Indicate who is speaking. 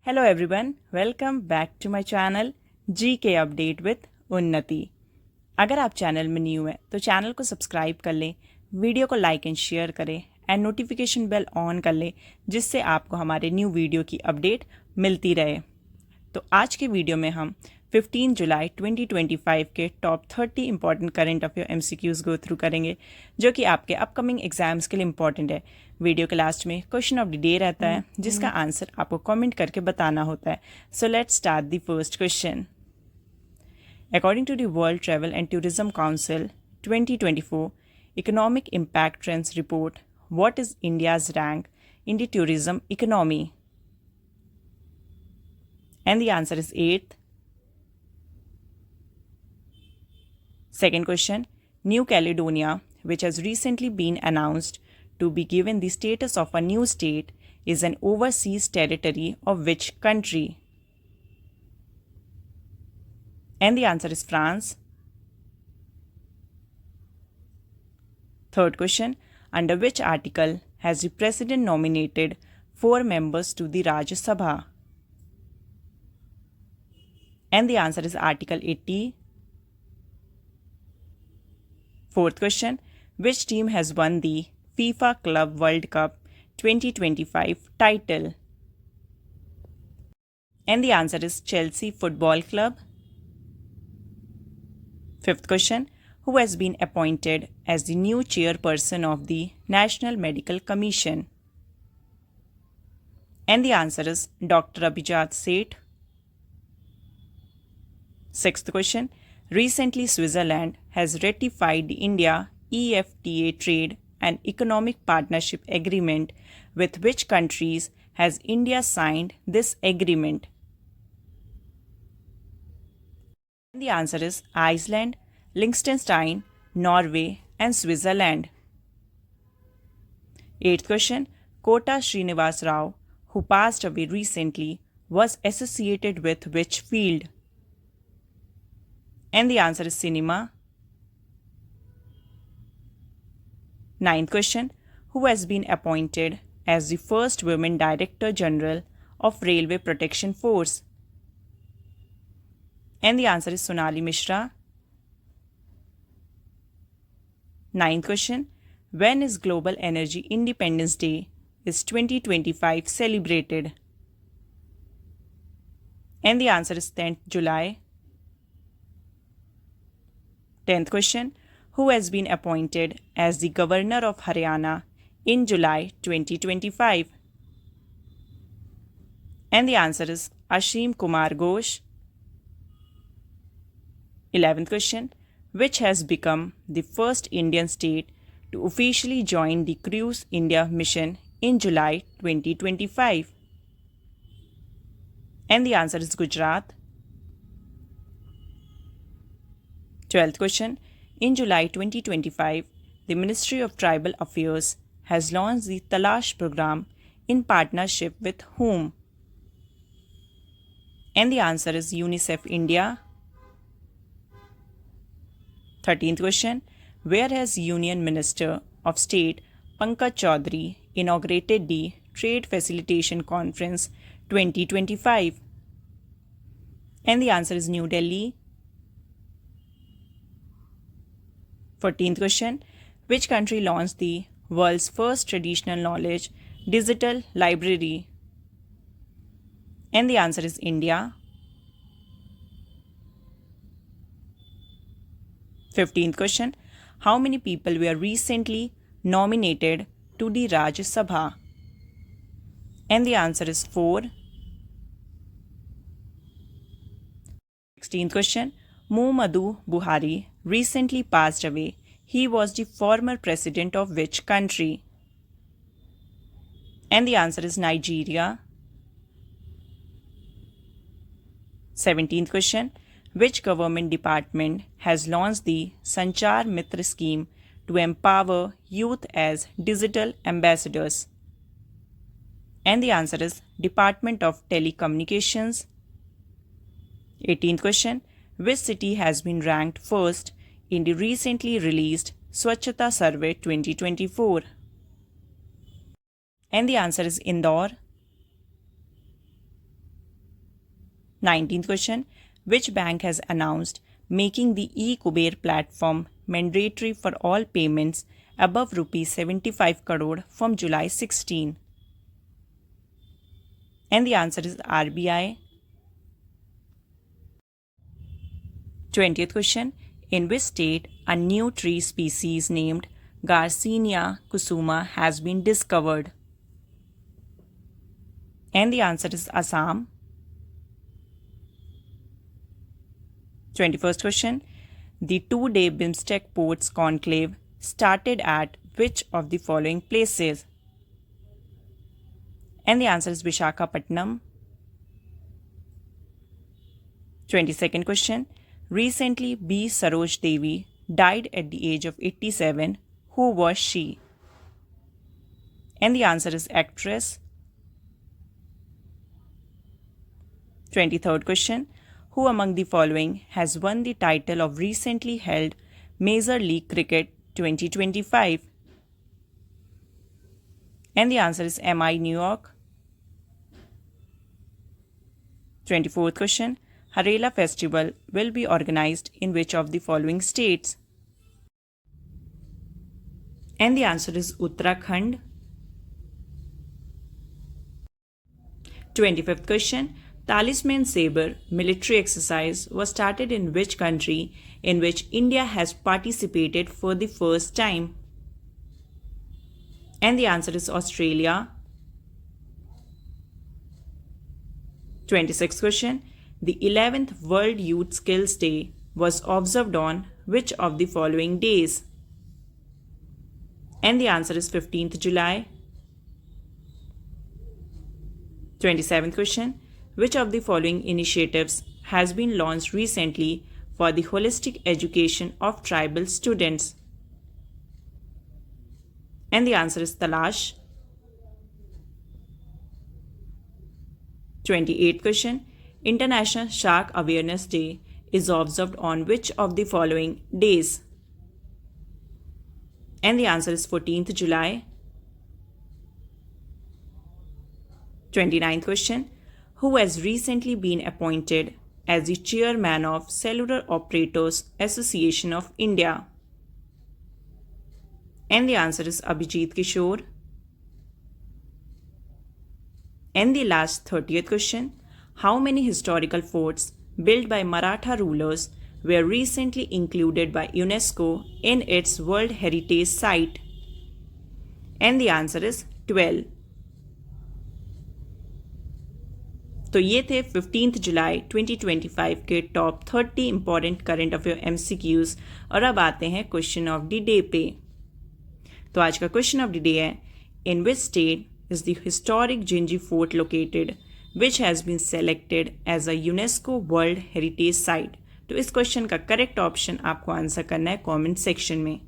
Speaker 1: Hello everyone, welcome back to my channel GK Update with उन्नति। अगर आप channel में न्यू है तो चैनल को सब्सक्राइब कर लें, वीडियो को लाइक एंड शेयर करें एंड नोटिफिकेशन बेल ऑन कर लें जिससे आपको हमारे न्यू वीडियो की अपडेट मिलती रहे। तो आज के वीडियो में हम 15 जुलाई 2025 के top 30 important current affair MCQs go through करेंगे जो कि आपके अपकमिंग एग्जाम्स के लिए इंपॉर्टेंट है। वीडियो के लास्ट में क्वेश्चन ऑफ द डे रहता है जिसका आंसर आपको कमेंट करके बताना होता है। So let's start the first question. According to the World Travel and Tourism Council 2024 Economic Impact Trends Report, what is India's rank in the tourism economy? And the answer is 8th. Second question, New Caledonia, which has recently been announced to be given the status of a new state, is an overseas territory of which country? And the answer is France. Third question, under which article has the President nominated 4 members to the Rajya Sabha? And the answer is Article 80. Fourth question, which team has won the FIFA Club World Cup 2025 title? And the answer is Chelsea Football Club. Fifth question, who has been appointed as the new chairperson of the National Medical Commission? And the answer is Dr. Abhijat Seth. Sixth question, recently Switzerland has ratified the India EFTA Trade and Economic Partnership Agreement. With which countries has India signed this agreement? The answer is Iceland, Liechtenstein, Norway, and Switzerland. Eighth question, Kota Srinivas Rao, who passed away recently, was associated with which field? And the answer is cinema. Ninth question, who has been appointed as the first women Director General of Railway Protection Force? And the answer is Sonali Mishra. Ninth question, when is Global Energy Independence Day is 2025 celebrated? And the answer is 10th July. 10th question, who has been appointed as the Governor of Haryana in July 2025? And the answer is Ashim Kumar Ghosh. 11th question, which has become the first Indian state to officially join the Cruise India mission in July 2025? And the answer is Gujarat. 12th question, in July 2025, the Ministry of Tribal Affairs has launched the Talash program in partnership with whom? And the answer is UNICEF India. 13th question, where has Union Minister of State Pankaj Chaudhary inaugurated the Trade Facilitation Conference 2025? And the answer is New Delhi. 14th question, which country launched the world's first traditional knowledge digital library? And the answer is India. 15th question, how many people were recently nominated to the Rajya Sabha? And the answer is 4. 16th question, Muhammadu Buhari recently passed away. He was the former president of which country? And the answer is Nigeria. 17th question, which government department has launched the Sanchar Mitra scheme to empower youth as digital ambassadors? And the answer is Department of Telecommunications. 18th question, which city has been ranked first in the recently released Swachhata Survey 2024? And the answer is Indore. 19th question. Which bank has announced making the eKuber platform mandatory for all payments above rupees 75 crore from July 16? And the answer is RBI. 20th question. In which state a new tree species named Garcinia kusuma has been discovered? And the answer is Assam. 21st question. The 2-day BIMSTEC Ports Conclave started at which of the following places? And the answer is Visakhapatnam. 22nd question. Recently, B. Saroj Devi died at the age of 87. Who was she? And the answer is actress. 23rd question. Who among the following has won the title of recently held Major League Cricket 2025? And the answer is MI New York. 24th question. Harela festival will be organized in which of the following states? And the answer is Uttarakhand. 25th question. Talisman Sabre military exercise was started in which country in which India has participated for the first time? And the answer is Australia. 26th question. The 11th World Youth Skills Day was observed on which of the following days? And the answer is 15th July. 27th question. Which of the following initiatives has been launched recently for the holistic education of tribal students? And the answer is Talash. 28th question. International Shark Awareness Day is observed on which of the following days? And the answer is 14th July. 29th question. Who has recently been appointed as the chairman of Cellular Operators Association of India? And the answer is Abhijit Kishore. And the last 30th question. How many historical forts built by Maratha rulers were recently included by UNESCO in its World Heritage Site? And the answer is 12. तो ये थे 15 जुलाई 2025 के top 30 important current affair MCQs और अब आते हैं question of the day पे। तो आज का क्वेश्चन ऑफ द डे है, in which state is the historic Gingee fort located which has been selected as a UNESCO world heritage site. तो इस क्वेश्चन का करेक्ट ऑप्शन आपको आंसर करना है कमेंट सेक्शन में।